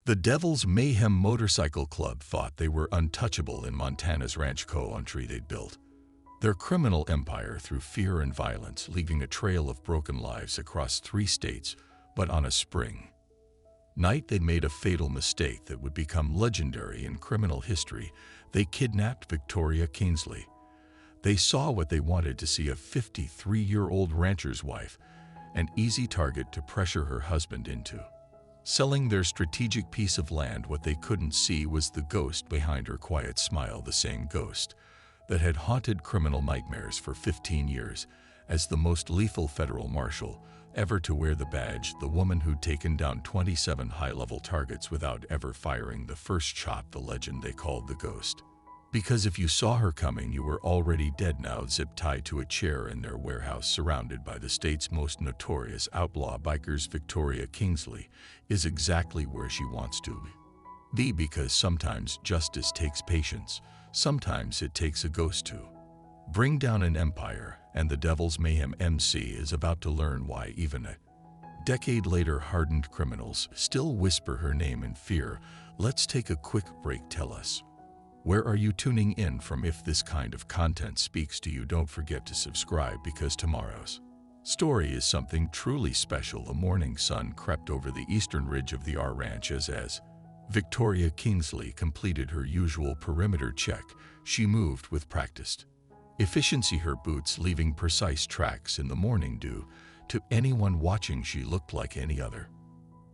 The Devil's Mayhem Motorcycle Club thought they were untouchable in Montana's ranch country they'd built. Their criminal empire through fear and violence, leaving a trail of broken lives across 3 states, but on a spring night they'd made a fatal mistake that would become legendary in criminal history. They kidnapped Victoria Kingsley. They saw what they wanted to see: a 53-year-old rancher's wife, an easy target to pressure her husband into selling their strategic piece of land. What they couldn't see was the ghost behind her quiet smile, the same ghost that had haunted criminal nightmares for 15 years. As the most lethal federal marshal ever to wear the badge, the woman who'd taken down 27 high-level targets without ever firing the first shot, the legend they called the Ghost. Because if you saw her coming, you were already dead. Now zip-tied to a chair in their warehouse, surrounded by the state's most notorious outlaw bikers, Victoria Kingsley is exactly where she wants to be, because sometimes justice takes patience, sometimes it takes a ghost to bring down an empire. And the Devil's Mayhem MC is about to learn why, even a decade later, hardened criminals still whisper her name in fear. Let's take a quick break. Tell us, where are you tuning in from? If this kind of content speaks to you, don't forget to subscribe, because tomorrow's story is something truly special. The morning sun crept over the eastern ridge of the R Ranch as Victoria Kingsley completed her usual perimeter check. She moved with practiced efficiency, her boots leaving precise tracks in the morning dew. To anyone watching, she looked like any other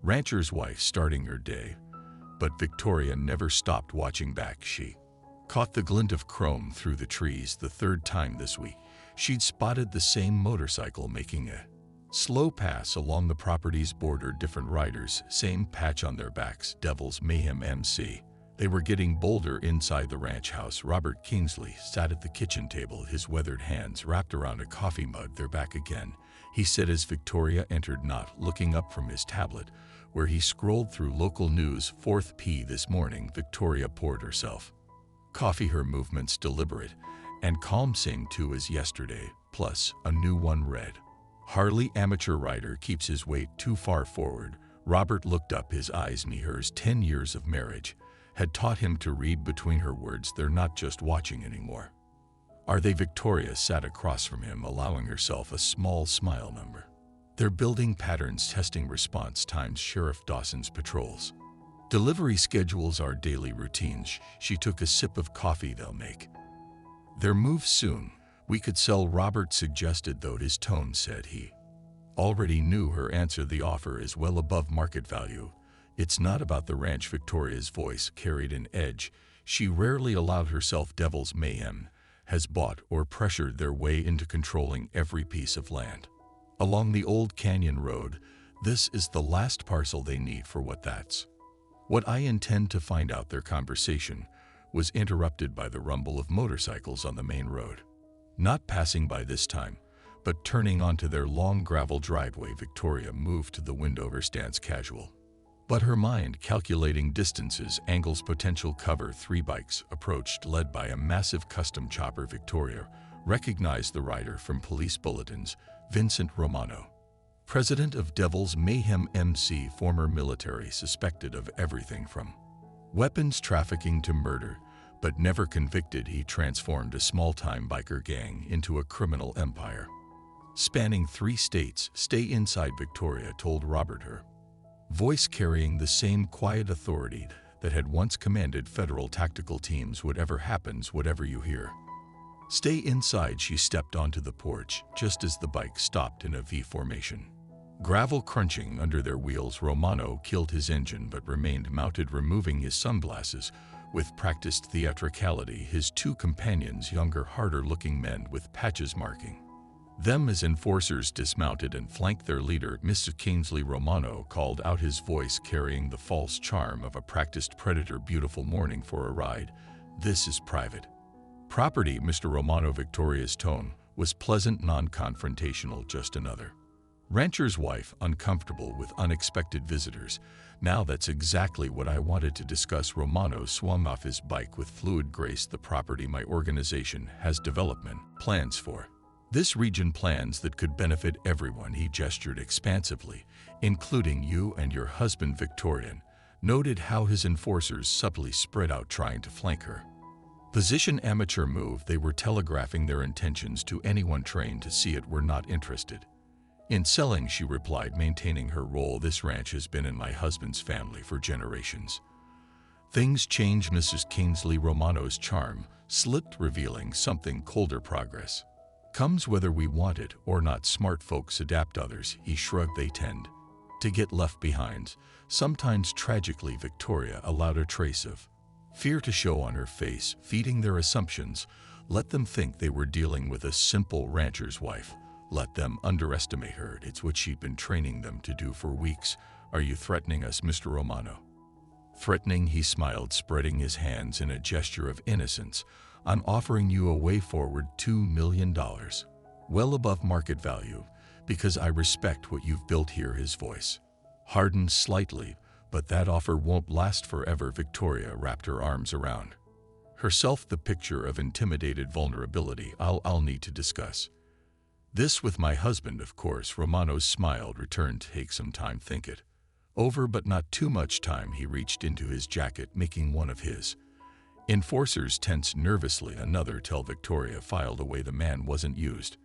rancher's wife starting her day. But Victoria never stopped watching back. She caught the glint of chrome through the trees. The third time this week she'd spotted the same motorcycle making a slow pass along the property's border. Different riders, same patch on their backs. Devil's Mayhem MC. They were getting bolder inside the ranch house. Robert Kingsley sat at the kitchen table, his weathered hands wrapped around a coffee mug. They're back again, he said as Victoria entered, not looking up from his tablet, where he scrolled through local news. 4th P this morning. Victoria poured herself coffee, her movements deliberate and calm, same too as yesterday, plus a new one read, "Harley amateur rider keeps his weight too far forward." Robert looked up, his eyes me. Hers 10 years of marriage had taught him to read between her words. They're not just watching anymore, are they? Victoria sat across from him, allowing herself a small smile. Number. They're building patterns, testing response times, Sheriff Dawson's patrols, delivery schedules, our daily routines. She took a sip of coffee. They'll make their move soon. We could sell, Robert suggested, though his tone said he already knew her answer. The offer is well above market value. It's not about the ranch. Victoria's voice carried an edge she rarely allowed herself. Devil's Mayhem has bought or pressured their way into controlling every piece of land along the old canyon road. This is the last parcel they need for that's what I intend to find out. Their conversation was interrupted by the rumble of motorcycles on the main road, not passing by this time, but turning onto their long gravel driveway. Victoria moved to the window, her stance casual, but her mind calculating distances, angles, potential cover. 3 bikes approached, led by a massive custom chopper. Victoria recognized the rider from police bulletins, Vincent Romano, president of Devil's Mayhem MC, former military, suspected of everything from weapons trafficking to murder, but never convicted. He transformed a small-time biker gang into a criminal empire spanning 3 states. Stay inside, Victoria told Robert, her voice carrying the same quiet authority that had once commanded federal tactical teams. Whatever happens, whatever you hear, stay inside. She stepped onto the porch just as the bike stopped in a V formation, gravel crunching under their wheels. Romano killed his engine but remained mounted, removing his sunglasses with practiced theatricality. His 2 companions, younger, harder-looking men with patches marking them as enforcers, dismounted and flanked their leader, Mr. Kingsley. Romano called out, his voice carrying the false charm of a practiced predator. Beautiful morning for a ride. This is private property, Mr. Romano. Victoria's tone was pleasant, non-confrontational. Just another rancher's wife, uncomfortable with unexpected visitors. Now that's exactly what I wanted to discuss. Romano swung off his bike with fluid grace. The property my organization has development plans for this region, plans that could benefit everyone. He gestured expansively, including you and your husband, Victorian. noted how his enforcers subtly spread out trying to flank her. Position amateur move, they were telegraphing their intentions to anyone trained to see it were not interested. In selling, she replied, maintaining her role, this ranch has been in my husband's family for generations. Things change. Mrs. Kingsley Romano's charm slipped, revealing something colder. Progress comes whether we want it or not. Smart folks adapt, others, he shrugged, they tend to get left behind. Sometimes tragically, Victoria allowed a trace of fear to show on her face, feeding their assumptions. Let them think they were dealing with a simple rancher's wife. Let them underestimate her. It's what she'd been training them to do for weeks. Are you threatening us, Mr. Romano? Threatening, he smiled, spreading his hands in a gesture of innocence. I'm offering you a way forward, $2 million. Well above market value, because I respect what you've built here. His voice hardened slightly, but that offer won't last forever. Victoria wrapped her arms around herself, the picture of intimidated vulnerability. I'll need to discuss this with my husband, of course. Romano smiled, returned. Take some time, think it over, but not too much time. He reached into his jacket, making one of his enforcers tense nervously. Another tell Victoria filed away. The man wasn't used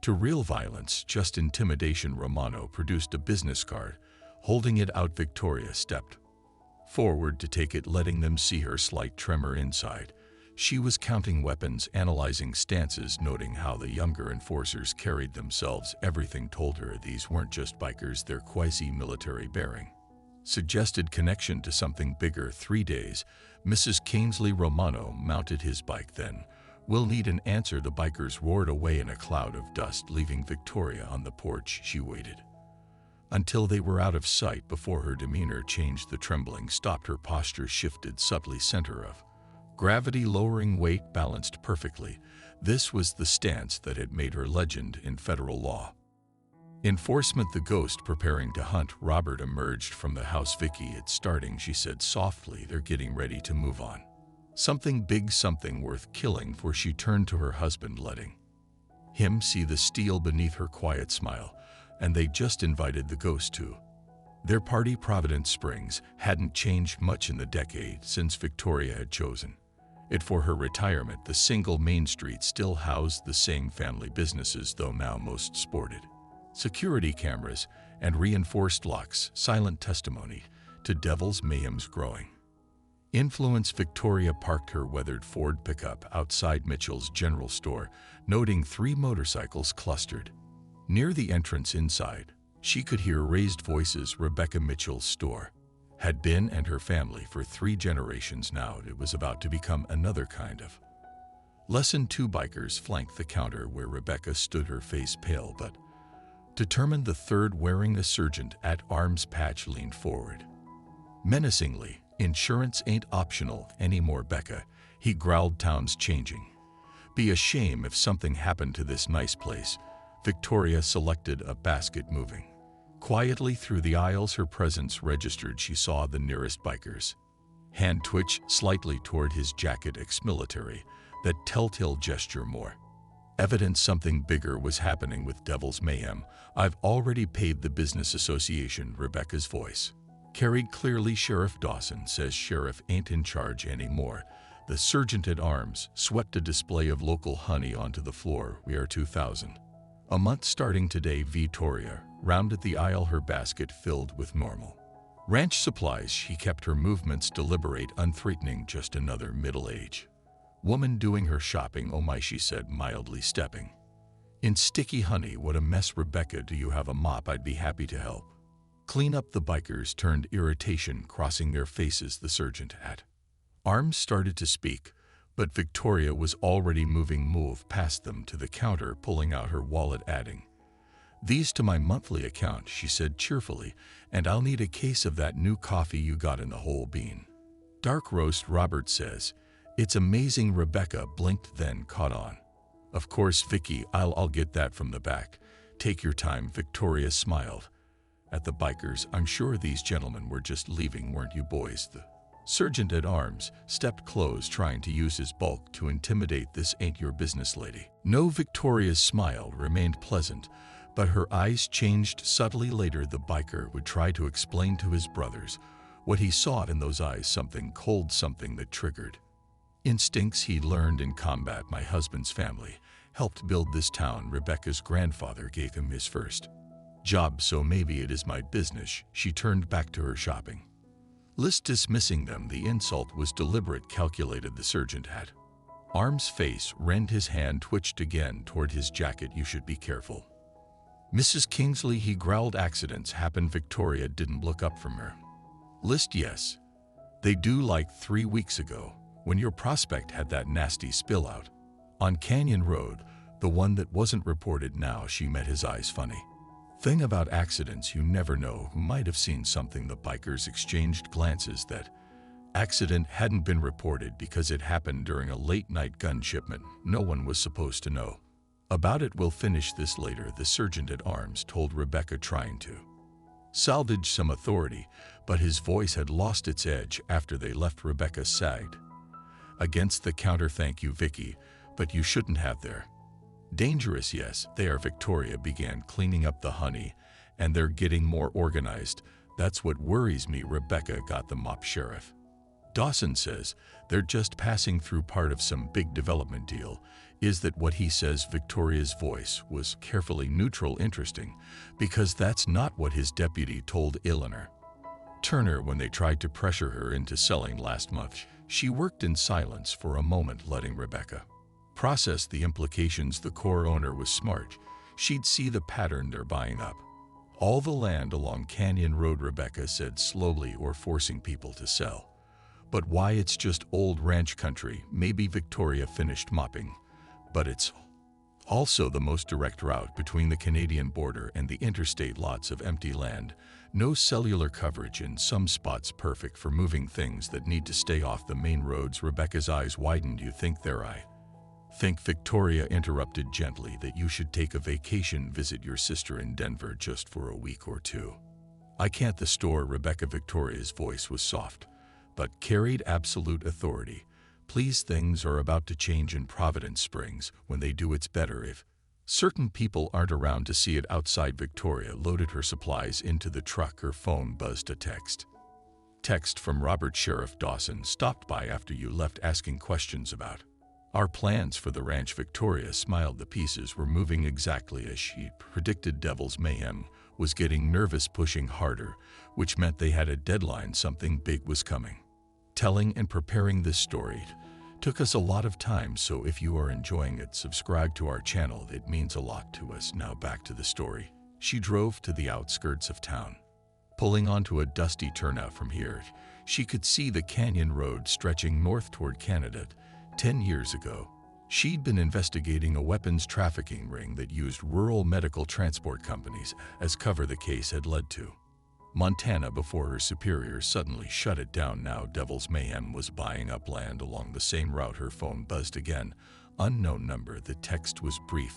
to real violence, just intimidation. Romano produced a business card. Holding it out, Victoria stepped forward to take it, letting them see her slight tremor inside. She was counting weapons, analyzing stances, noting how the younger enforcers carried themselves. Everything told her these weren't just bikers, their quasi-military bearing suggested connection to something bigger. 3 days. Mrs. Kingsley Romano mounted his bike. Then, we'll need an answer. The bikers roared away in a cloud of dust, leaving Victoria on the porch. She waited until they were out of sight before her demeanor changed. The trembling stopped, her posture shifted subtly, center of gravity lowering, weight balanced perfectly. This was the stance that had made her legend in federal law enforcement. The ghost preparing to hunt. Robert emerged from the house. Vicky, it's starting, she said softly. They're getting ready to move on. Something big, something worth killing for. She turned to her husband, letting him see the steel beneath her quiet smile. And they just invited the ghost to their party. Providence Springs hadn't changed much in the decade since Victoria had chosen it for her retirement. The single main street still housed the same family businesses, though now most sported security cameras and reinforced locks, silent testimony to Devil's Mayhem's growing influence. Victoria parked her weathered Ford pickup outside Mitchell's general store, noting 3 motorcycles clustered near the entrance. Inside, she could hear raised voices. Rebecca Mitchell's store had been and her family for 3 generations now. It was about to become another kind of lesson. 2 bikers flanked the counter where Rebecca stood, her face pale but determined. The third, wearing a sergeant at arms patch, leaned forward menacingly. Insurance ain't optional anymore, Becca, he growled. Town's changing. Be a shame if something happened to this nice place. Victoria selected a basket, moving quietly through the aisles. Her presence registered. She saw the nearest biker's hand twitch slightly toward his jacket, ex-military, that telltale gesture more evidence something bigger was happening with Devil's Mayhem. I've already paid the business association. Rebecca's voice carried clearly. Sheriff Dawson says sheriff ain't in charge anymore. The sergeant at arms swept a display of local honey onto the floor. We are 2,000 a month starting today. Victoria rounded the aisle, her basket filled with normal ranch supplies. She kept her movements deliberate, unthreatening. Just another middle-aged woman doing her shopping. Oh my, she said, mildly stepping in sticky honey. What a mess. Rebecca, do you have a mop? I'd be happy to help clean up. The bikers turned, irritation crossing their faces. The sergeant at arms started to speak, but Victoria was already moved past them to the counter, pulling out her wallet, adding, these to my monthly account, she said cheerfully, and I'll need a case of that new coffee you got in the whole bean. Dark roast, Robert says. It's amazing. Rebecca blinked, then caught on. Of course, Vicky, I'll get that from the back. Take your time. Victoria smiled at the bikers. I'm sure these gentlemen were just leaving, weren't you boys? The sergeant at arms stepped close, trying to use his bulk to intimidate. This ain't your business, lady. No. Victoria's smile remained pleasant, but her eyes changed subtly. Later, the biker would try to explain to his brothers What he saw in those eyes, something cold, something that triggered instincts he learned in combat. My husband's family helped build this town. Rebecca's grandfather gave him his first job, so maybe it is my business. She turned back to her shopping list, dismissing them. The insult was deliberate, calculated. The sergeant had Arm's face rent, his hand twitched again toward his jacket. You should be careful, Mrs. Kingsley, he growled. Accidents happen. Victoria didn't look up from her list. Yes, they do, like 3 weeks ago, when your prospect had that nasty spill out on Canyon Road, the one that wasn't reported. Now she met his eyes. Funny thing about accidents, you never know who might have seen something. The bikers exchanged glances. That accident hadn't been reported because it happened during a late-night gun shipment. No one was supposed to know about it. We'll finish this later, the sergeant at arms told Rebecca, trying to salvage some authority, but his voice had lost its edge after they left. Rebecca sagged against the counter. Thank you, Vicky, but you shouldn't have. They're dangerous. Yes, they are. Victoria began cleaning up the honey, and they're getting more organized. That's what worries me. Rebecca got the mop. Sheriff Dawson says they're just passing through part of some big development deal. Is that what he says? Victoria's voice was carefully neutral. Interesting, because that's not what his deputy told Eleanor Turner when they tried to pressure her into selling last month. She worked in silence for a moment, letting Rebecca process the implications. The core owner was smart. She'd see the pattern. They're buying up all the land along Canyon Road, Rebecca said slowly, or forcing people to sell. But why? It's just old ranch country. Maybe. Victoria finished mopping. But it's also the most direct route between the Canadian border and the interstate. Lots of empty land, no cellular coverage in some spots, perfect for moving things that need to stay off the main roads. Rebecca's eyes widened. You think there? I think, Victoria interrupted gently, that you should take a vacation, visit your sister in Denver just for a week or two. I can't. The store, Rebecca. Victoria's voice was soft, but carried absolute authority. Please, things are about to change in Providence Springs. When they do, it's better if certain people aren't around to see it. Outside, Victoria loaded her supplies into the truck. Her phone buzzed. A text from Robert. Sheriff Dawson stopped by after you left, asking questions about our plans for the ranch. Victoria smiled. The pieces were moving exactly as she predicted. Devil's Mayhem was getting nervous, pushing harder, which meant they had a deadline. Something big was coming. Telling and preparing this story took us a lot of time, so if you are enjoying it, subscribe to our channel. It means a lot to us. Now back to the story. She drove to the outskirts of town. Pulling onto a dusty turnout from here, she could see the Canyon Road stretching north toward Canada. 10 years ago, she'd been investigating a weapons trafficking ring that used rural medical transport companies as cover. The case had led to Montana before her superiors suddenly shut it down. Now Devil's Mayhem was buying up land along the same route. Her phone buzzed again. Unknown number. The text was brief.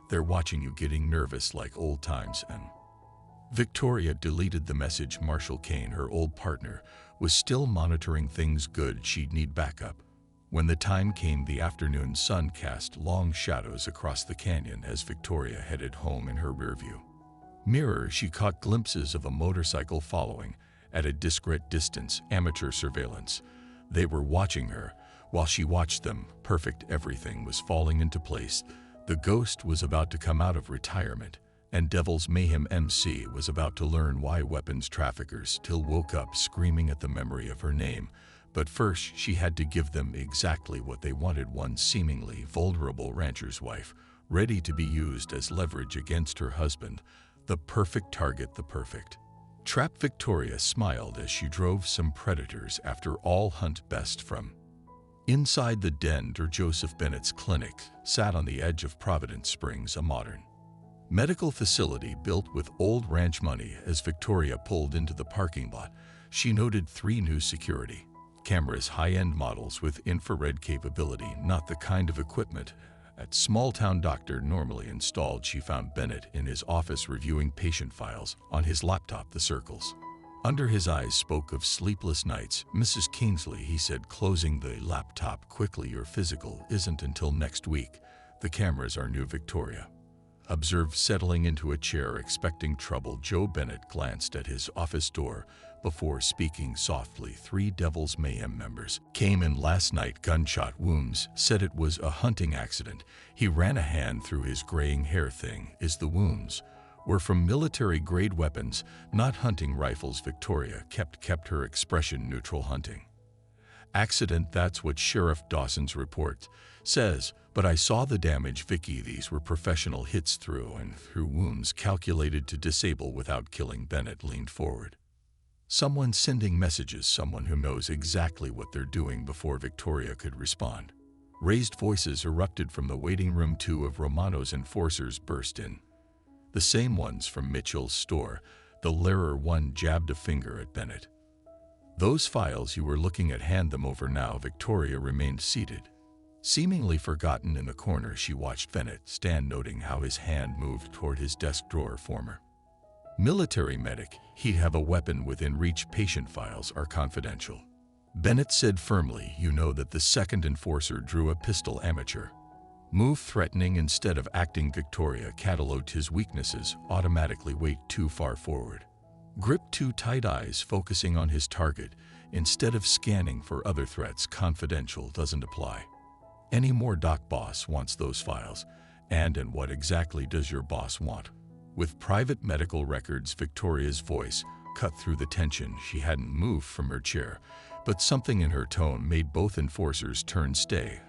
They're watching you, getting nervous like old times. And Victoria deleted the message. Marshal Kane, her old partner, was still monitoring things. Good, she'd need backup. When the time came, the afternoon sun cast long shadows across the canyon as Victoria headed home. In her rearview mirror, she caught glimpses of a motorcycle following at a discreet distance. Amateur surveillance. They were watching her while she watched them. Perfect. Everything was falling into place. The ghost was about to come out of retirement, and Devil's Mayhem MC was about to learn why weapons traffickers still woke up screaming at the memory of her name. But first, she had to give them exactly what they wanted: one seemingly vulnerable rancher's wife, ready to be used as leverage against her husband. The perfect target, the perfect trap. Victoria smiled as she drove some predators. After all, hunt best from inside the den. Joseph Bennett's clinic sat on the edge of Providence Springs, a modern medical facility built with old ranch money. As Victoria pulled into the parking lot, she noted 3 new security cameras, high-end models with infrared capability, not the kind of equipment a small-town doctor normally installed. She found Bennett in his office reviewing patient files on his laptop. The circles under his eyes spoke of sleepless nights. Mrs. Kingsley, he said, closing the laptop quickly, your physical isn't until next week. The cameras are new. Victoria observed, settling into a chair, expecting trouble. Joe Bennett glanced at his office door, before speaking softly. 3 Devil's Mayhem members came in last night, gunshot wounds, said it was a hunting accident. He ran a hand through his graying hair. Thing is, the wounds were from military-grade weapons, not hunting rifles. Victoria kept her expression neutral. Hunting accident, that's what Sheriff Dawson's report says, but I saw the damage, Vicky. These were professional hits through wounds calculated to disable without killing. Bennett leaned forward. Someone sending messages, someone who knows exactly what they're doing. Before Victoria could respond, raised voices erupted from the waiting room. 2 of Romano's enforcers burst in. The same ones from Mitchell's store. The latter one jabbed a finger at Bennett. Those files you were looking at, hand them over now. Victoria remained seated, seemingly forgotten in the corner. She watched Bennett stand, noting how his hand moved toward his desk drawer. Former military medic, he'd have a weapon within reach. Patient files are confidential, Bennett said firmly. You know that the second enforcer drew a pistol. Amateur move, threatening instead of acting. Victoria cataloged his weaknesses. Automatically wait too far forward. Grip too tight, eyes focusing on his target instead of scanning for other threats. Confidential doesn't apply anymore. Doc, boss wants those files. And what exactly does your boss want? With private medical records. Victoria's voice cut through the tension. She hadn't moved from her chair, but something in her tone made both enforcers turn. Stay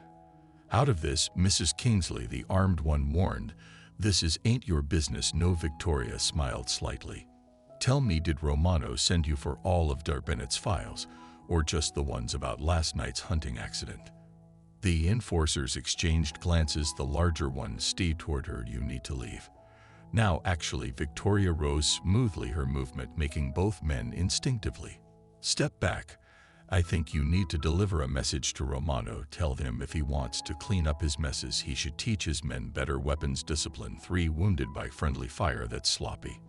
out of this, Mrs. Kingsley, the armed one warned. This ain't your business. No. Victoria smiled slightly. Tell me, did Romano send you for all of Bennett's files, or just the ones about last night's hunting accident? The enforcers exchanged glances. The larger one steered toward her. You need to leave now. Actually, Victoria rose smoothly, her movement making both men instinctively step back. I think you need to deliver a message to Romano. Tell him if he wants to clean up his messes, he should teach his men better weapons discipline. 3 wounded by friendly fire. That's sloppy.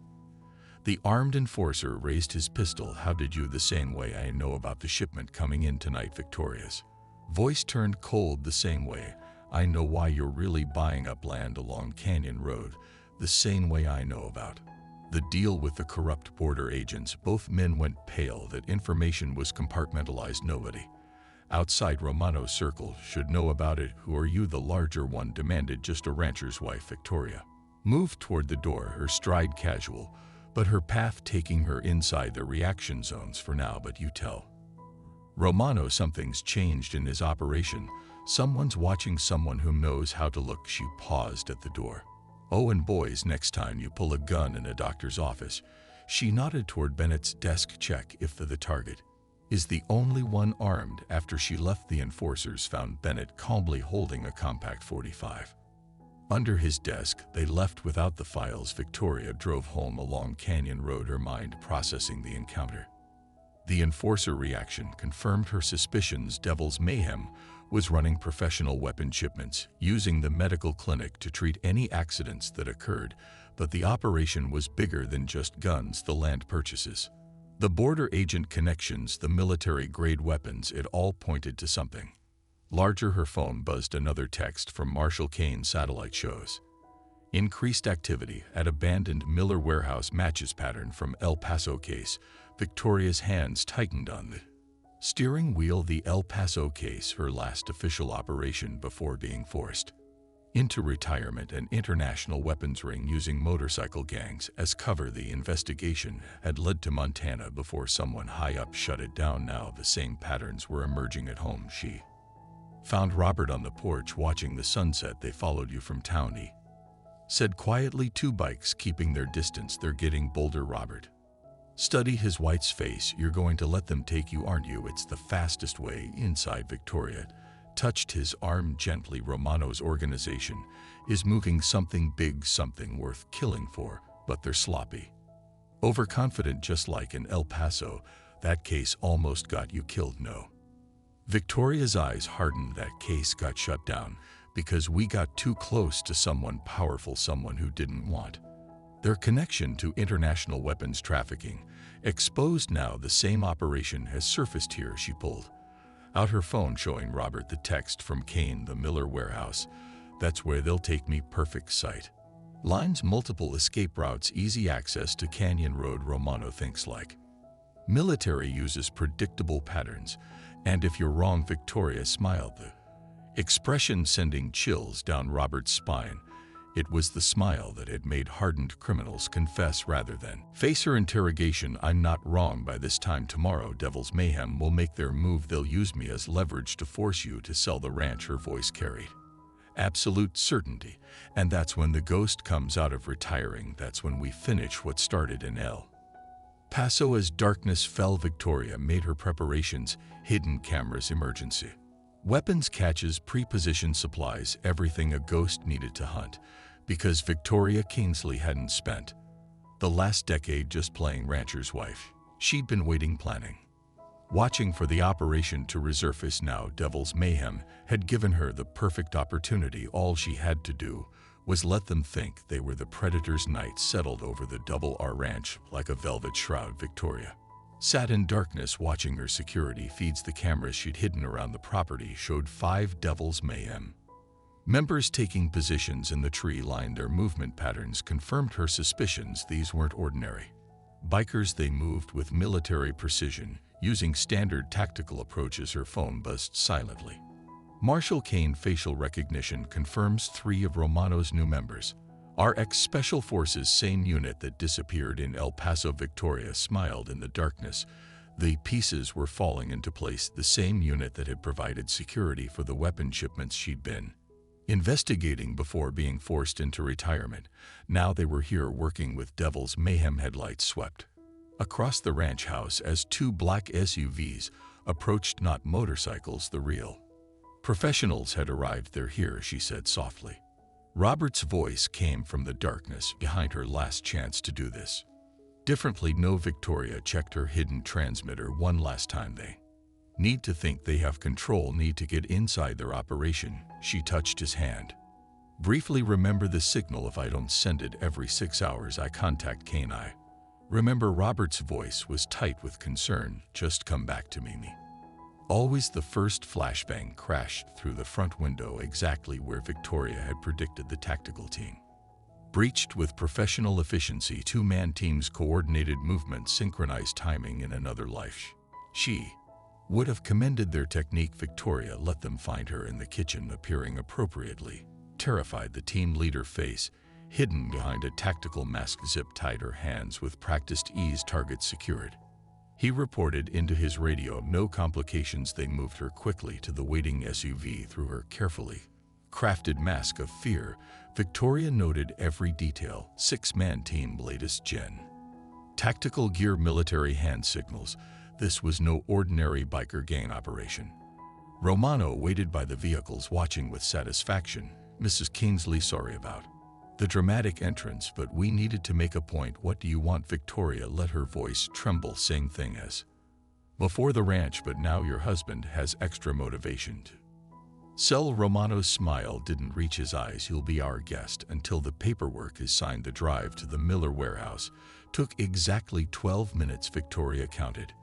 The armed enforcer raised his pistol. How did you? The same way I know about the shipment coming in tonight. Victoria's voice turned cold. The same way I know why you're really buying up land along Canyon Road. The same way I know about the deal with the corrupt border agents. Both men went pale. That information was compartmentalized. Nobody outside Romano's circle should know about it. Who are you? The larger one demanded. Just a rancher's wife. Victoria moved toward the door, her stride casual, but her path taking her inside the reaction zones for now. But you tell Romano something's changed in his operation. Someone's watching, someone who knows how to look. She paused at the door. Oh, and boys, next time you pull a gun in a doctor's office. She nodded toward Bennett's desk. Check if the target is the only one armed. After she left, the enforcers found Bennett calmly holding a compact .45 under his desk. They left without the files. Victoria drove home along Canyon Road, her mind processing the encounter. The enforcer reaction confirmed her suspicions. Devil's Mayhem was running professional weapon shipments, using the medical clinic to treat any accidents that occurred, but the operation was bigger than just guns. The land purchases, the border agent connections, the military-grade weapons, it all pointed to something larger. Her phone buzzed. Another text from Marshal. Kane satellite shows increased activity at abandoned Miller warehouse. Matches pattern from El Paso case. Victoria's hands tightened on the steering wheel. The El Paso case, her last official operation before being forced into retirement. An international weapons ring using motorcycle gangs as cover. The investigation had led to Montana before someone high up shut it down. Now the same patterns were emerging at home. She found Robert on the porch watching the sunset. They followed you from town, he said quietly. 2 bikes keeping their distance. They're getting bolder. Robert studied his wife's face. You're going to let them take you, aren't you? It's the fastest way inside. Victoria touched his arm gently. Romano's organization is moving something big, something worth killing for, but they're sloppy, overconfident, just like in El Paso. That case almost got you killed. No. Victoria's eyes hardened. That case got shut down because we got too close to someone powerful, someone who didn't want their connection to international weapons trafficking exposed. Now the same operation has surfaced here. She pulled out her phone, showing Robert the text from Kane, the Miller warehouse. That's where they'll take me. Perfect sight lines, multiple escape routes, easy access to Canyon Road. Romano thinks like Military uses predictable patterns, and if you're wrong, Victoria smiled, the expression sending chills down Robert's spine. It was the smile that had made hardened criminals confess rather than face her interrogation. I'm not wrong. By this time tomorrow, Devil's Mayhem will make their move. They'll use me as leverage to force you to sell the ranch. Her voice carried absolute certainty. And that's when the ghost comes out of retiring. That's when we finish what started in El Paso. As darkness fell, Victoria made her preparations: hidden cameras, emergency weapons caches, pre-positioned supplies, everything a ghost needed to hunt, because Victoria Kingsley hadn't spent the last decade just playing rancher's wife. She'd been waiting, planning, watching for the operation to resurface. Now Devil's Mayhem had given her the perfect opportunity. All she had to do was let them think they were the predators. Night settled over the Double R Ranch like a velvet shroud. Victoria sat in darkness, watching her security feeds. The cameras she'd hidden around the property showed 5 Devil's Mayhem members taking positions in the tree line. Their movement patterns confirmed her suspicions. These weren't ordinary bikers. They moved with military precision, using standard tactical approaches. Her phone buzzed silently. Marshal Kane facial recognition confirms 3 of Romano's new members. RX Special Forces, same unit that disappeared in El Paso. Victoria smiled in the darkness. The pieces were falling into place. The same unit that had provided security for the weapon shipments she'd been investigating before being forced into retirement. Now they were here working with Devil's Mayhem. Headlights swept across the ranch house as 2 black SUVs approached. Not motorcycles, the real professionals had arrived. They're here, she said softly. Robert's voice came from the darkness behind her. Last chance to do this differently. No. Victoria checked her hidden transmitter one last time. They need to think they have control, need to get inside their operation. She touched his hand briefly. Remember the signal? If I don't send it every 6 hours, I contact Kane. I remember. Robert's voice was tight with concern. Just come back to me. Always. The first flashbang crashed through the front window, exactly where Victoria had predicted. The tactical team breached with professional efficiency. 2-man teams, coordinated movement, synchronized timing. In another life, she would have commended their technique. Victoria let them find her in the kitchen, appearing appropriately terrified. The team leader, face hidden behind a tactical mask, zip-tied her hands with practiced ease. Target secured, he reported into his radio. No complications. They moved her quickly to the waiting SUV. Through her carefully crafted mask of fear, Victoria noted every detail. 6-man team, latest gen tactical gear, military hand signals. This was no ordinary biker gang operation. Romano waited by the vehicles, watching with satisfaction. Mrs. Kingsley, sorry about the dramatic entrance, but we needed to make a point. What do you want? Victoria let her voice tremble. Same thing as before, the ranch, but now your husband has extra motivation to sell. Romano's smile didn't reach his eyes. He'll be our guest until the paperwork is signed. The drive to the Miller warehouse took exactly 12 minutes. Victoria counted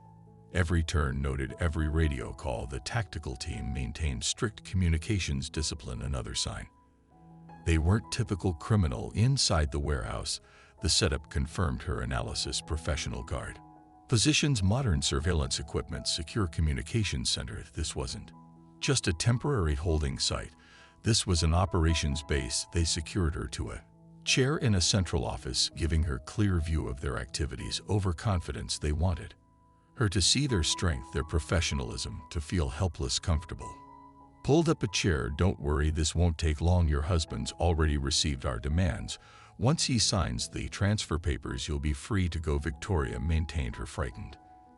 every turn, noted every radio call. The tactical team maintained strict communications discipline. Another sign they weren't typical criminal. Inside the warehouse, the setup confirmed her analysis. Professional guard positions, modern surveillance equipment, secure communications center. This wasn't just a temporary holding site. This was an operations base. They secured her to a chair in a central office, giving her clear view of their activities. Overconfidence. They wanted her to see their strength, their professionalism, to feel helpless, comfortable. Pulled up a chair. Don't worry, this won't take long. Your husband's already received our demands. Once he signs the transfer papers, you'll be free to go. Victoria maintained her frightened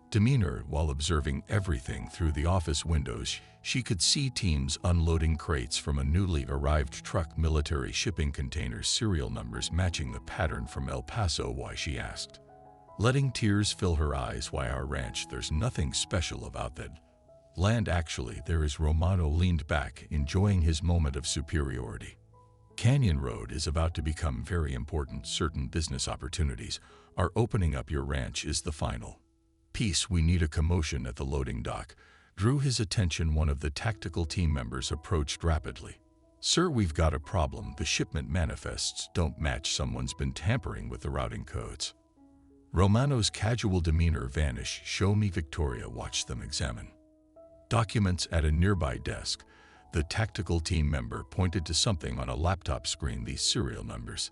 demeanor while observing everything through the office windows. She could see teams unloading crates from a newly arrived truck, military shipping containers, serial numbers matching the pattern from El Paso. Why, she asked, letting tears fill her eyes. Why our ranch? There's nothing special about that land, actually. There is. Romano leaned back, enjoying his moment of superiority. Canyon Road is about to become very important. Certain business opportunities are opening up. Your ranch is the final piece. We need a commotion at the loading dock. Drew his attention. One of the tactical team members approached rapidly. Sir, we've got a problem. The shipment manifests don't match. Someone's been tampering with the routing codes. Romano's casual demeanor vanished. Show me, Victoria watched them examine documents at a nearby desk. The tactical team member pointed to something on a laptop screen. These serial numbers.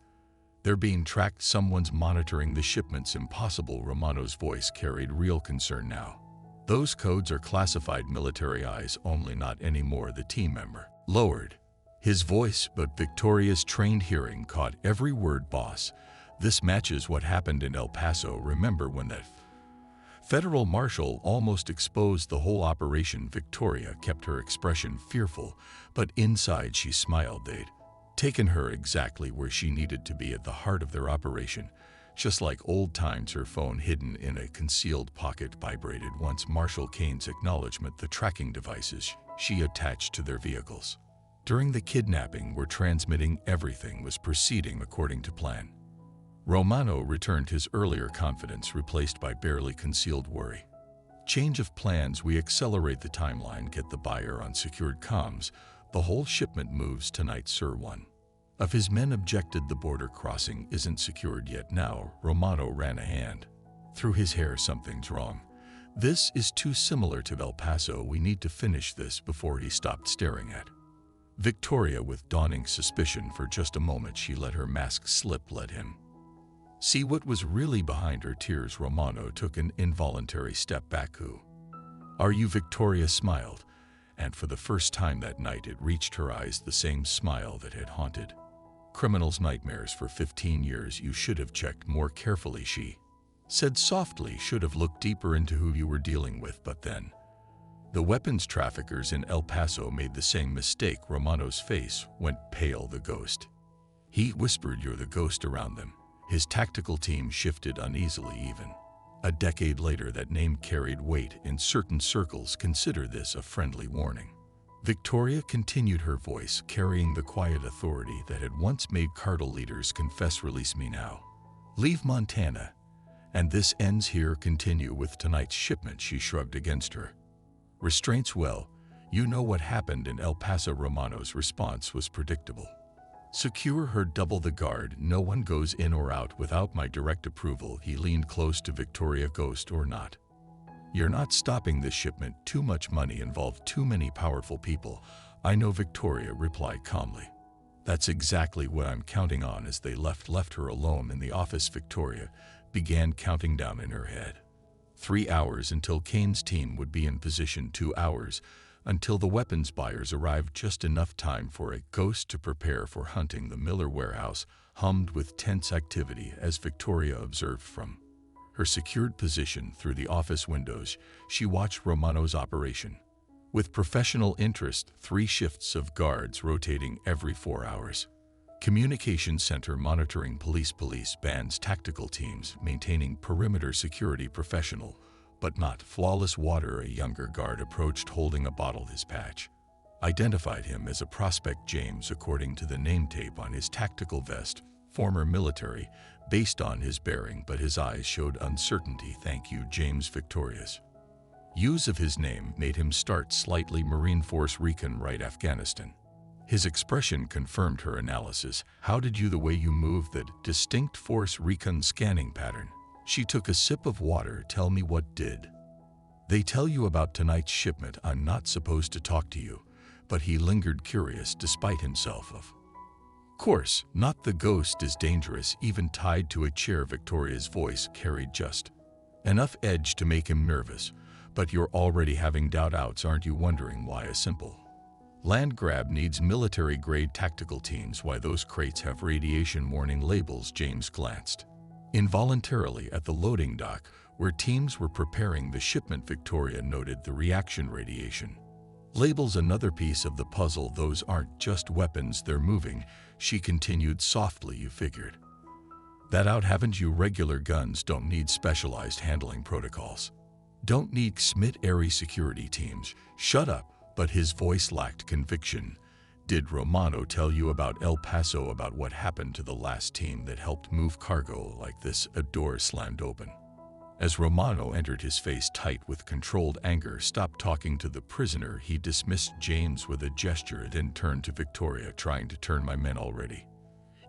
They're being tracked. Someone's monitoring the shipments. Impossible. Romano's voice carried real concern now. Those codes are classified. Military eyes only. Not anymore. The team member lowered his voice, but Victoria's trained hearing caught every word. Boss, this matches what happened in El Paso. Remember when that federal marshal almost exposed the whole operation? Victoria kept her expression fearful, but inside she smiled. They'd taken her exactly where she needed to be, at the heart of their operation. Just like old times. Her phone, hidden in a concealed pocket, vibrated once. Marshal Kane's acknowledgement. The tracking devices she attached to their vehicles during the kidnapping were transmitting. Everything was proceeding according to plan. Romano returned, his earlier confidence replaced by barely concealed worry. Change of plans. We accelerate the timeline. Get the buyer on secured comms. The whole shipment moves tonight, sir. One of his men objected. The border crossing isn't secured yet. Now, Romano ran a hand through his hair. Something's wrong. This is too similar to El Paso. We need to finish this before. He stopped staring at Victoria with dawning suspicion. For just a moment she let her mask slip, let him see what was really behind her tears. Romano took an involuntary step back. Who are you? Victoria smiled, and for the first time that night it reached her eyes, the same smile that had haunted criminals' nightmares for 15 years. You should have checked more carefully, she said softly. Should have looked deeper into who you were dealing with. But then the weapons traffickers in El Paso made the same mistake. Romano's face went pale. The ghost, he whispered. You're the ghost around them. His tactical team shifted uneasily. Even a decade later, that name carried weight in certain circles. Consider this a friendly warning. Victoria continued, her voice carrying the quiet authority that had once made cartel leaders confess. Release me now. Leave Montana, and this ends here. Continue with tonight's shipment. She shrugged against her restraints. Well, you know what happened in El Paso. Romano's response was predictable. Secure her. Double the guard. No one goes in or out without my direct approval. He leaned close to Victoria. Ghost or not, you're not stopping this shipment. Too much money involved, too many powerful people. I know, Victoria replied calmly. That's exactly what I'm counting on. As they left her alone in the office, Victoria began counting down in her head. 3 hours until Kane's team would be in position. 2 hours until the weapons buyers arrived. Just enough time for a ghost to prepare for hunting. The Miller warehouse hummed with tense activity as Victoria observed from her secured position through the office windows. She watched Romano's operation with professional interest. 3 shifts of guards rotating every 4 hours. Communication center monitoring police bands, tactical teams maintaining perimeter security. Professional but not flawless. Water. A younger guard approached holding a bottle. His patch identified him as a prospect. James, according to the name tape on his tactical vest. Former military, based on his bearing, but his eyes showed uncertainty. Thank you, James. Victoria's use of his name made him start slightly. Marine Force Recon, right? Afghanistan. His expression confirmed her analysis. How did you? The way you move, that distinct Force Recon scanning pattern. She took a sip of water. Tell me, what did they tell you about tonight's shipment? I'm not supposed to talk to you, but he lingered, curious despite himself. Of course not. The ghost is dangerous, even tied to a chair. Victoria's voice carried just enough edge to make him nervous. But you're already having doubts, aren't you? Wondering why a simple land grab needs military-grade tactical teams, why those crates have radiation warning labels. James glanced involuntarily at the loading dock where teams were preparing the shipment. Victoria noted the reaction radiation labels. Another piece of the puzzle. Those aren't just weapons, they're moving. She continued softly. You figured that out, haven't you? Regular guns don't need specialized handling protocols. Don't need SMIT-airy security teams. Shut up. But his voice lacked conviction. Did Romano tell you about El Paso, about what happened to the last team that helped move cargo like this? A door slammed open as Romano entered, his face tight with controlled anger. Stop talking to the prisoner, he dismissed James with a gesture, then turned to Victoria. Trying to turn my men already?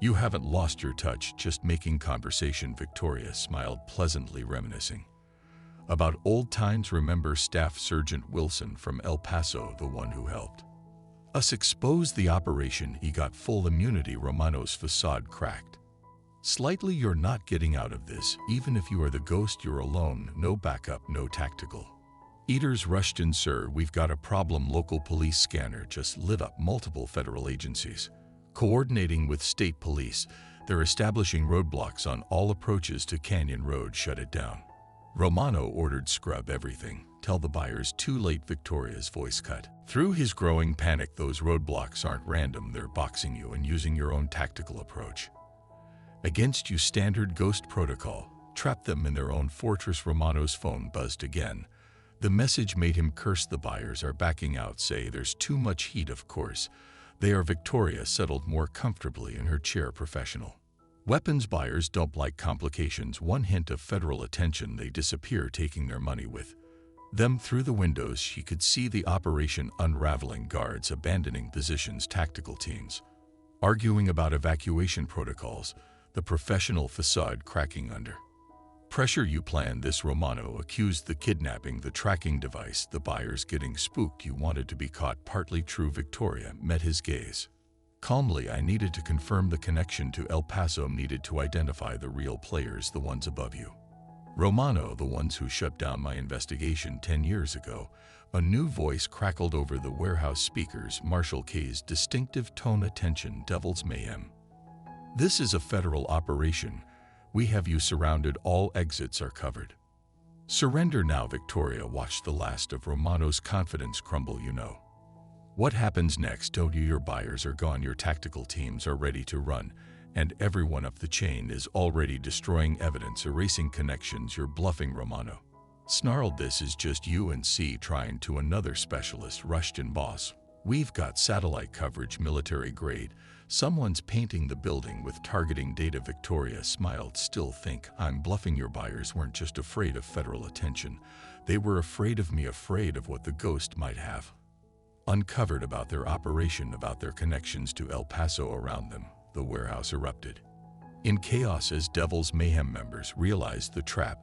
You haven't lost your touch, just making conversation, Victoria smiled pleasantly, reminiscing about old times. Remember Staff Sergeant Wilson from El Paso, the one who helped us expose the operation? He got full immunity. Romano's facade cracked slightly. You're not getting out of this. Even if you are the ghost, you're alone. No backup, no tactical. Eaters rushed in. Sir, we've got a problem. Local police scanner just lit up. Multiple federal agencies coordinating with state police. They're establishing roadblocks on all approaches to Canyon Road. Shut it down. Romano ordered. Scrub everything. Tell the buyers. Too late. Victoria's voice cut through his growing panic. Those roadblocks aren't random. They're boxing you and using your own tactical approach against you. Standard ghost protocol. Trap them in their own fortress. Romano's phone buzzed again. The message made him curse. The buyers are backing out. Say there's too much heat. Of course they are. Victoria settled more comfortably in her chair. Professional weapons buyers don't like complications. One hint of federal attention, they disappear, taking their money with them. Through the windows she could see the operation unraveling. Guards abandoning positions, tactical teams arguing about evacuation protocols, the professional facade cracking under pressure. You planned this, Romano accused. The kidnapping, the tracking device, the buyers getting spooked. You wanted to be caught. Partly true. Victoria met his gaze calmly. I needed to confirm the connection to El Paso, needed to identify the real players, the ones above you, Romano, the ones who shut down my investigation 10 years ago. A new voice crackled over the warehouse speakers. Marshal K's distinctive tone. Attention, Devil's Mayhem. This is a federal operation. We have you surrounded. All exits are covered. Surrender now. Victoria watched the last of Romano's confidence crumble. You know what happens next, don't you? Your buyers are gone. Your tactical teams are ready to run. And everyone up the chain is already destroying evidence, erasing connections. You're bluffing, Romano snarled. This is just you and C trying to. Another specialist rushed in. Boss, we've got satellite coverage, military grade. Someone's painting the building with targeting data. Victoria smiled. Still think I'm bluffing? Your buyers weren't just afraid of federal attention. They were afraid of me, afraid of what the ghost might have uncovered about their operation, about their connections to El Paso. Around them, the warehouse erupted in chaos as Devil's Mayhem members realized the trap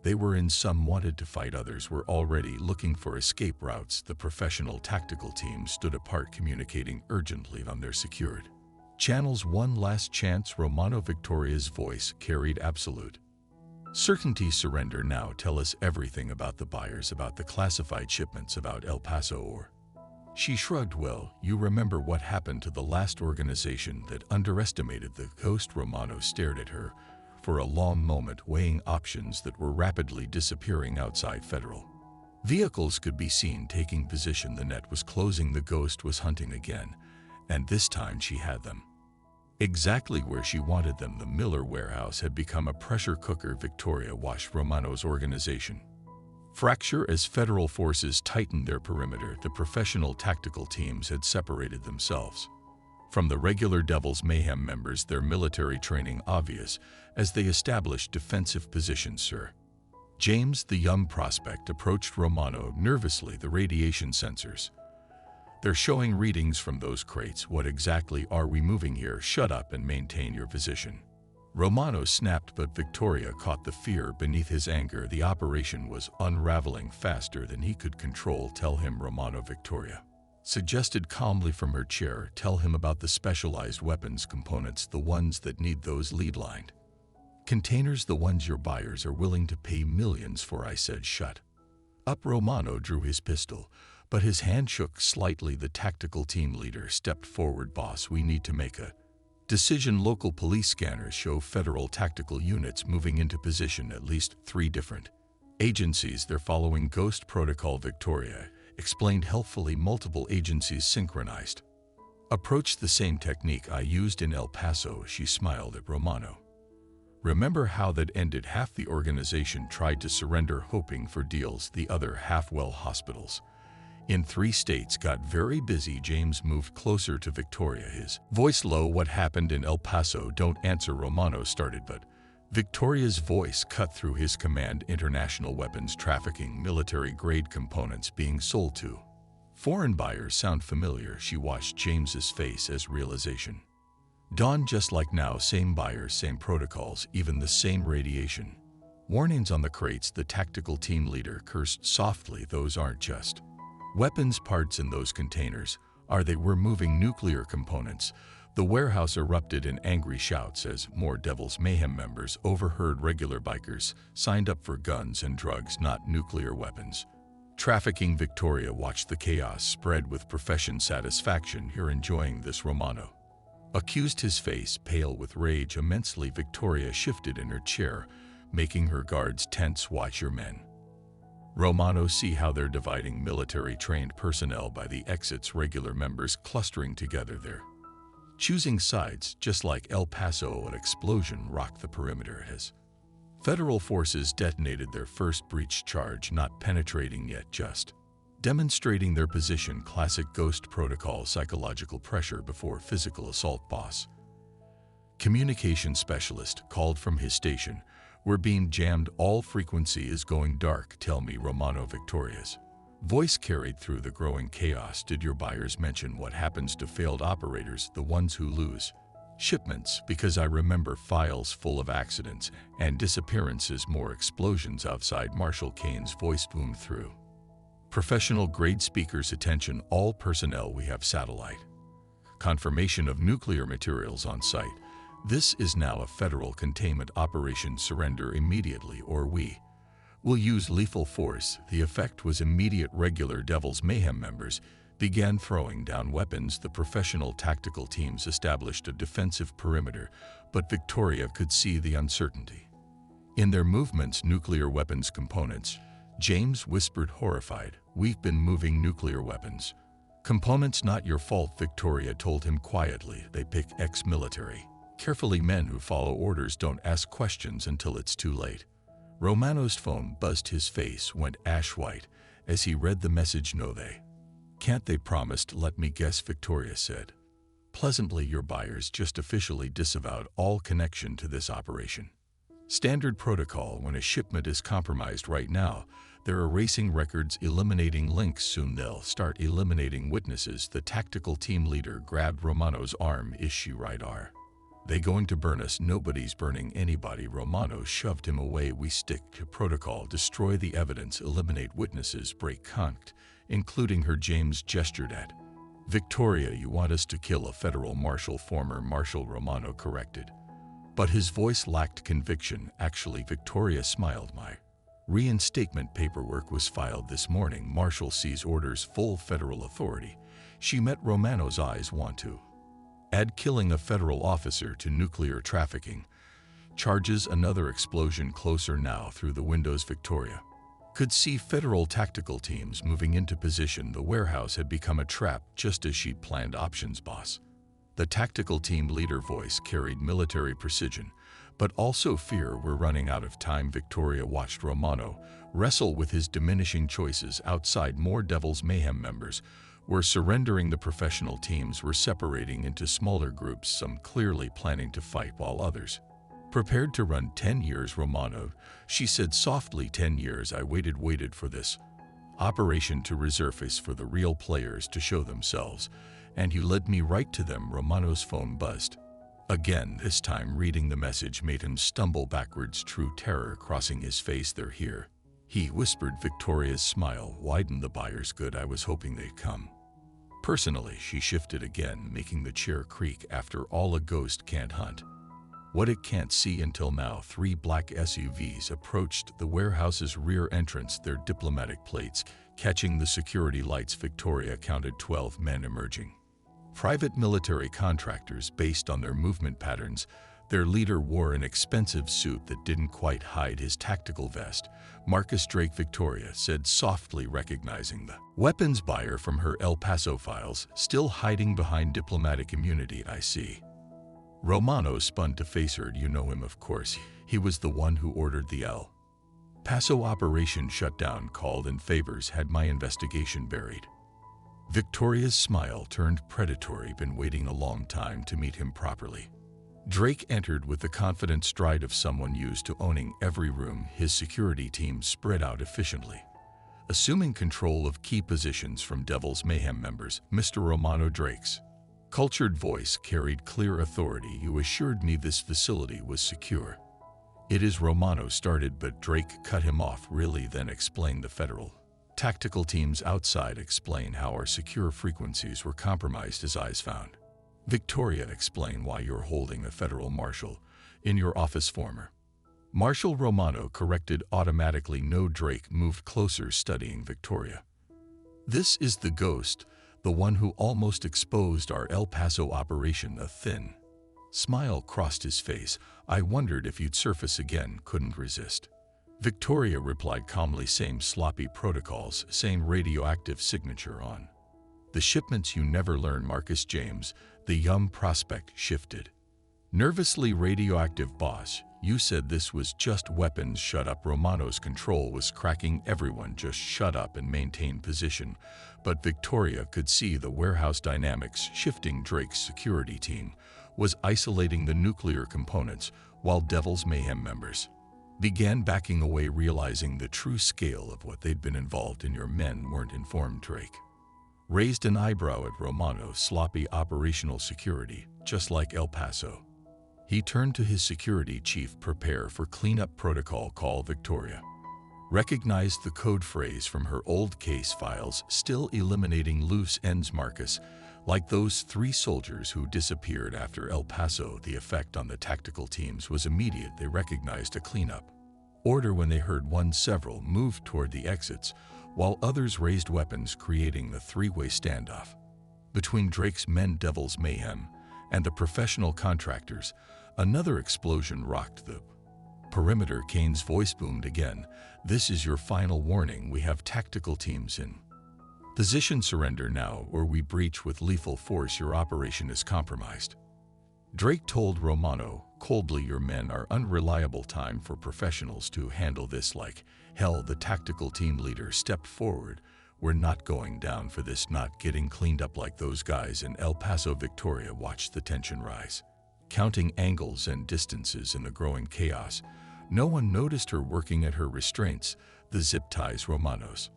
they were in. Some wanted to fight, others were already looking for escape routes. The professional tactical team stood apart, communicating urgently on their secured channels. One last chance, Romano. Victoria's voice carried absolute certainty. Surrender now. Tell us everything about the buyers, about the classified shipments, about El Paso. Or she shrugged. Well, you remember what happened to the last organization that underestimated the ghost? Romano stared at her for a long moment, weighing options that were rapidly disappearing. Outside, federal vehicles could be seen taking position. The net was closing. The ghost was hunting again, and this time she had them exactly where she wanted them. The Miller warehouse had become a pressure cooker. Victoria watched Romano's organization fracture as federal forces tightened their perimeter. The professional tactical teams had separated themselves from the regular Devil's Mayhem members, their military training obvious as they established defensive positions. Sir James, the young prospect, approached Romano nervously. The radiation sensors, they're showing readings from those crates. What exactly are we moving here? Shut up and maintain your position, Romano snapped, but Victoria caught the fear beneath his anger. The operation was unraveling faster than he could control. Tell him, Romano, Victoria suggested calmly from her chair. Tell him about the specialized weapons components, the ones that need those lead-lined containers, the ones your buyers are willing to pay millions for. I said, shut up. Romano drew his pistol, but his hand shook slightly. The tactical team leader stepped forward. Boss, we need to make a decision. Local police scanners show federal tactical units moving into position, at least 3 different agencies. They're following ghost protocol, Victoria explained helpfully. Multiple agencies synchronized approach, the same technique I used in El Paso. She smiled at Romano. Remember how that ended? Half the organization tried to surrender, hoping for deals. The other half, well, hospitals in 3 states got very busy. James moved closer to Victoria, his voice low. What happened in El Paso? Don't answer, Romano started, but Victoria's voice cut through his command. International weapons trafficking, military-grade components being sold to foreign buyers. Sound familiar? She watched James's face as realization Dawn just like now, same buyers, same protocols, even the same radiation. Warnings on the crates. The tactical team leader cursed softly. Those aren't just weapons parts in those containers, are they? We're moving nuclear components. The warehouse erupted in angry shouts as more Devil's Mayhem members overheard regular bikers signed up for guns and drugs, not nuclear weapons. Trafficking. Victoria watched the chaos spread with profession satisfaction. You're enjoying this, Romano accused, his face pale with rage. Immensely. Victoria shifted in her chair, making her guards tense. Watch your men, Romano. See how they're dividing military-trained personnel by the exits, regular members clustering together there, choosing sides. Just like El Paso, an explosion rocked the perimeter as federal forces detonated their first breach charge, not penetrating yet, just demonstrating their position. Classic Ghost protocol, psychological pressure before physical assault. Boss communication specialist called from his station. We're being jammed. All frequency is going dark. Tell me, Romano. Victoria's voice carried through the growing chaos. Did your buyers mention what happens to failed operators, the ones who lose shipments? Because I remember files full of accidents and disappearances. More explosions outside. Marshal Kane's voice boomed through professional grade speakers. Attention all personnel, we have satellite confirmation of nuclear materials on site. This is now a federal containment operation. Surrender immediately or we will use lethal force. The effect was immediate. Regular Devil's Mayhem members began throwing down weapons. The professional tactical teams established a defensive perimeter, but Victoria could see the uncertainty in their movements. Nuclear weapons components, James whispered, horrified. We've been moving nuclear weapons components. Not your fault, Victoria told him quietly. They pick ex-military carefully. Men who follow orders don't ask questions until it's too late. Romano's phone buzzed. His face went ash white as he read the message. No, they can't. They promised. Let me guess, Victoria said pleasantly. Your buyers just officially disavowed all connection to this operation. Standard protocol when a shipment is compromised. Right now, they're erasing records, eliminating links. Soon they'll start eliminating witnesses. The tactical team leader grabbed Romano's arm. Is she right? Are they going to burn us? Nobody's burning anybody. Romano shoved him away. We stick to protocol. Destroy the evidence, eliminate witnesses, break contact, including her. James gestured at Victoria. You want us to kill a federal marshal? Former Marshal, Romano corrected, but his voice lacked conviction. Actually, Victoria smiled. My reinstatement paperwork was filed this morning. Marshal sees orders, full federal authority. She met Romano's eyes. Want to add killing a federal officer to nuclear trafficking charges? Another explosion closer now. Through the windows, Victoria could see federal tactical teams moving into position. The warehouse had become a trap, just as she'd planned. Options, boss. The tactical team leader voice carried military precision, but also fear. We're running out of time. Victoria watched Romano wrestle with his diminishing choices. Outside, more Devil's Mayhem members were surrendering. The professional teams were separating into smaller groups, some clearly planning to fight while others prepared to run. 10 years, Romano, she said softly. 10 years. I waited for this operation to resurface, for the real players to show themselves, and you led me right to them. Romano's phone buzzed again. This time reading the message made him stumble backwards, true terror crossing his face. They're here, he whispered. Victoria's smile widened. The buyers. Good. I was hoping they'd come personally. She shifted again, making the chair creak. After all, a ghost can't hunt what it can't see. Until now, 3 black SUVs approached the warehouse's rear entrance, their diplomatic plates catching the security lights. Victoria counted 12 men emerging. Private military contractors based on their movement patterns. Their leader wore an expensive suit that didn't quite hide his tactical vest. Marcus Drake, Victoria said softly, recognizing the weapons buyer from her El Paso files, still hiding behind diplomatic immunity. I see. Romano spun to face her. You know him, of course. He was the one who ordered the El Paso operation shut down, called in favors, had my investigation buried. Victoria's smile turned predatory. Been waiting a long time to meet him properly. Drake entered with the confident stride of someone used to owning every room. His security team spread out efficiently, assuming control of key positions from Devil's Mayhem members. Mr. Romano, Drake's cultured voice carried clear authority. "You assured me this facility was secure." "It is," Romano started, but Drake cut him off. "Really?" Then explain. "The federal tactical teams outside explain how our secure frequencies were compromised as eyes found." "Victoria, explain why you're holding a federal marshal in your office." "Former Marshal," Romano corrected automatically. "No." Drake moved closer, studying Victoria. "This is the ghost, the one who almost exposed our El Paso operation." A thin smile crossed his face. "I wondered if you'd surface again." "Couldn't resist." Victoria replied calmly. "Same sloppy protocols, same radioactive signature on the shipments." "You never learn." Marcus James, the young prospect, shifted nervously. "Radioactive, boss. You said this was just weapons." "Shut up." Romano's control was cracking. "Everyone just shut up and maintain position." But Victoria could see the warehouse dynamics shifting. Drake's security team was isolating the nuclear components, while Devil's Mayhem members began backing away, realizing the true scale of what they'd been involved in. "Your men weren't informed." Drake raised an eyebrow at Romano's sloppy operational security, just like El Paso. He turned to his security chief. "Prepare for cleanup protocol." "Call." Victoria recognized the code phrase from her old case files. "Still eliminating loose ends, Marcus, like those 3 soldiers who disappeared after El Paso." The effect on the tactical teams was immediate. They recognized a cleanup order when they heard one. Several moved toward the exits, while others raised weapons, creating the 3-way standoff between Drake's men, Devil's Mayhem, and the professional contractors. Another explosion rocked the perimeter. Kane's voice boomed again. "This is your final warning. We have tactical teams in position. Surrender now, or we breach with lethal force. Your operation is compromised." Drake told Romano coldly, "Your men are unreliable. Time for professionals to handle this." "Like hell." The tactical team leader stepped forward. "We're not going down for this. Not getting cleaned up like those guys in El Paso." Victoria watched the tension rise, counting angles and distances in the growing chaos. No one noticed her working at her restraints. The zip ties Romano's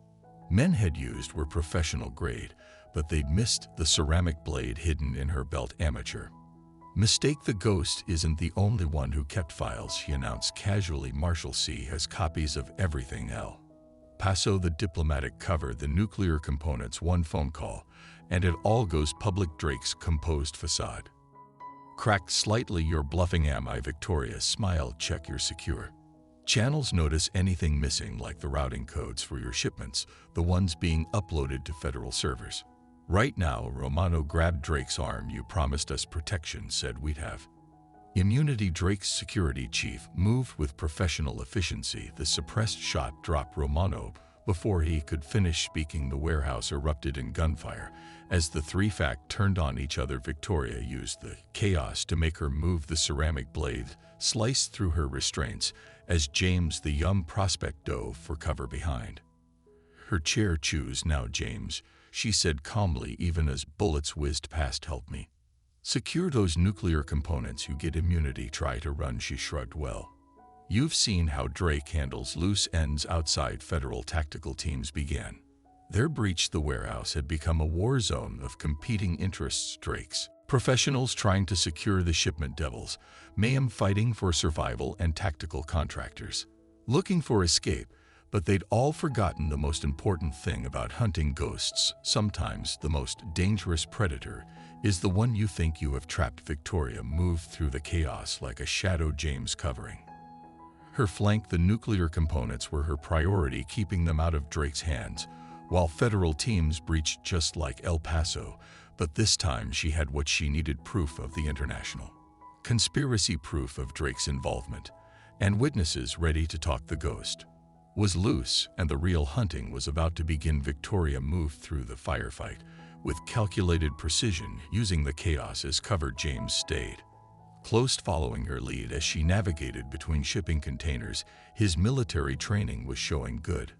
men had used were professional grade, but they'd missed the ceramic blade hidden in her belt. "Amateur mistake. The ghost isn't the only one who kept files," she announced casually. "Marshal C has copies of everything. El Paso, the diplomatic cover, the nuclear components, one phone call, and it all goes public." Drake's composed facade cracked slightly. "You're bluffing." "Am I?" Victoria smiled. "Check your secure channels. Notice anything missing, like the routing codes for your shipments, the ones being uploaded to federal servers right now." Romano grabbed Drake's arm. "You promised us protection, said we'd have immunity." Drake's security chief moved with professional efficiency. The suppressed shot dropped Romano before he could finish speaking. The warehouse erupted in gunfire as the 3 turned on each other. Victoria used the chaos to make her move. The ceramic blade sliced through her restraints as James, the young prospect, dove for cover behind her chair. "Choose now, James," she said calmly, even as bullets whizzed past. "Help me secure those nuclear components. You get immunity. Try to run." She shrugged. "Well, you've seen how Drake handles loose ends outside." Federal tactical teams began their breach. The warehouse had become a war zone of competing interests. Drake's professionals trying to secure the shipment, Devil's Mayhem fighting for survival, and tactical contractors looking for escape. But they'd all forgotten the most important thing about hunting ghosts. Sometimes the most dangerous predator is the one you think you have trapped. Victoria moved through the chaos like a shadow, James covering her flank. The nuclear components were her priority, keeping them out of Drake's hands, while federal teams breached just like El Paso. But this time she had what she needed: proof of the international conspiracy, proof of Drake's involvement, and witnesses ready to talk. The ghost was loose, and the real hunting was about to begin. Victoria moved through the firefight with calculated precision, using the chaos as cover. James stayed close, following her lead as she navigated between shipping containers. His military training was showing good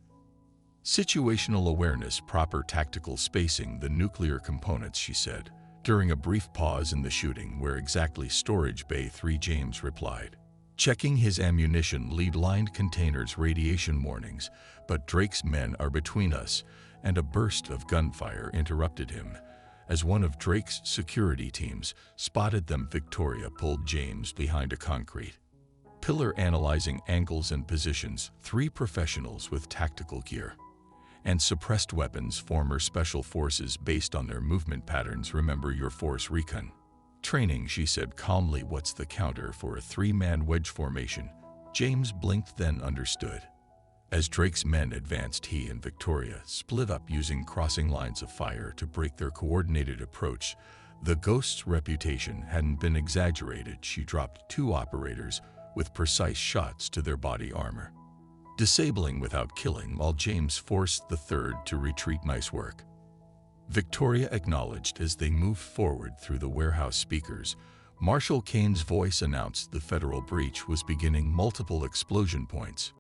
situational awareness, proper tactical spacing. "The nuclear components," she said, during a brief pause in the shooting. "Where exactly?" "Storage Bay 3, James replied, checking his ammunition. "Lead-lined containers, radiation warnings, but Drake's men are between us." And a burst of gunfire interrupted him As one of Drake's security teams spotted them, Victoria pulled James behind a concrete pillar, analyzing angles and positions. 3 professionals with tactical gear and suppressed weapons, former special forces based on their movement patterns. Remember your force recon training, she said calmly. What's the counter for a 3-man wedge formation? James blinked, then understood. As Drake's men advanced, he and Victoria split up, using crossing lines of fire to break their coordinated approach. The Ghost's reputation hadn't been exaggerated. She dropped 2 operators with precise shots to their body armor, disabling without killing, while James forced the 3rd to retreat. Nice work, Victoria acknowledged as they moved forward through the warehouse speakers. Marshal Kane's voice announced the federal breach was beginning. Multiple explosion points